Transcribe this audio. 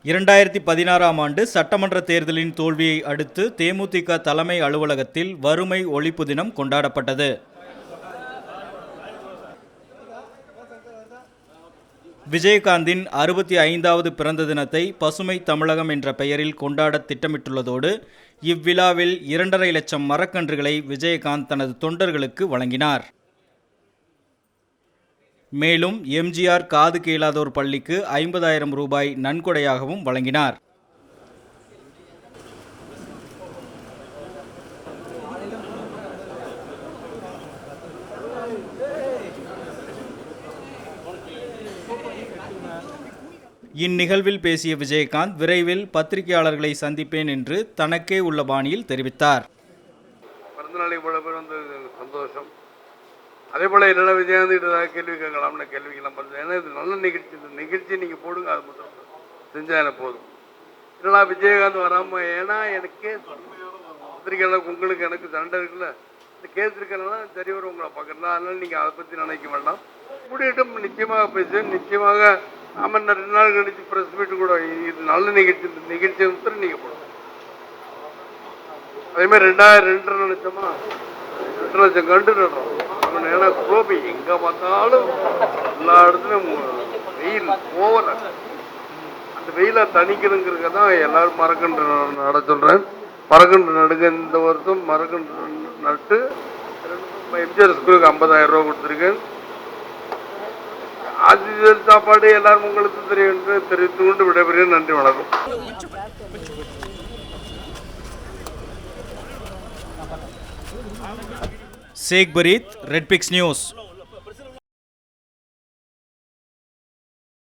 2016ஆம் ஆண்டு சட்டமன்ற தேர்தலின் தோல்வியை அடுத்து தேமுதிக தலைமை அலுவலகத்தில் வறுமை ஒழிப்பு தினம் கொண்டாடப்பட்டது. விஜயகாந்தின் 65வது பிறந்த தினத்தை பசுமை தமிழகம் என்ற பெயரில் கொண்டாட திட்டமிட்டுள்ளதோடு இவ்விழாவில் 2.5 லட்சம் மரக்கன்றுகளை விஜயகாந்த் தனது தொண்டர்களுக்கு வழங்கினார். மேலும் எம்ஜிஆர் காது கேளாதோர் பள்ளிக்கு 50,000 ரூபாய் நன்கொடையாகவும் வழங்கினார். இந்நிகழ்வில் பேசிய விஜயகாந்த் விரைவில் பத்திரிகையாளர்களை சந்திப்பேன் என்று தனக்கே உள்ள பாணியில் தெரிவித்தார். சந்தோஷம். அதே போல் என்னென்ன விஜயகாந்த் கேள்வி கேட்கலாம்னு கேள்விக்கெல்லாம் பண்ணுறேன். ஏன்னா இது நல்ல நிகழ்ச்சி. இந்த நிகழ்ச்சி நீங்கள் போடுங்க, அது மட்டும் செஞ்சால் எனக்கு போதும். இல்லைனா விஜயகாந்த் வராமல், ஏன்னா எனக்கே பத்திரிகையாளர் உங்களுக்கு எனக்கு சண்டை இருக்குல்ல, இந்த கேஸ் இருக்கிறனால சரி வரும் உங்களை பார்க்குறேன். அதனால் நீங்கள் அதை பற்றி நினைக்க வேண்டாம். முடியட்டும், நிச்சயமாக பேசுவேன். நிச்சயமாக ஆமாம், 2 நாள் கழிச்சு ப்ரெஸ் மீட்டு கூட இது நல்ல நிகழ்ச்சி. இந்த நிகழ்ச்சியை வந்து நீங்கள் போடுங்க. அதேமாதிரி 2.5 லட்சமா 2 லட்சம் கண்டு நடுறோம். ஏன்னா குளோபி எங்கே பார்த்தாலும் எல்லா இடத்துலையும் வெயில் ஓவர. அந்த வெயிலை தணிக்கணுங்கிறதுக்கு தான் எல்லாரும் மரக்கன்று நட சொல்கிறேன். மரக்கன்று நடுங்க. இந்த வருஷம் மரக்கன்று நட்டு எம்ஜிஆர் ஸ்கூலுக்கு 50,000 ரூபா கொடுத்துருக்கேன். அது சாப்பாடு எல்லாரும் உங்களுக்கு தெரியும் என்று தெரிவித்து கொண்டு விடைபெறுகிறேன். நன்றி, வணக்கம். शेख बरीत, रेड पिक्स न्यूज़.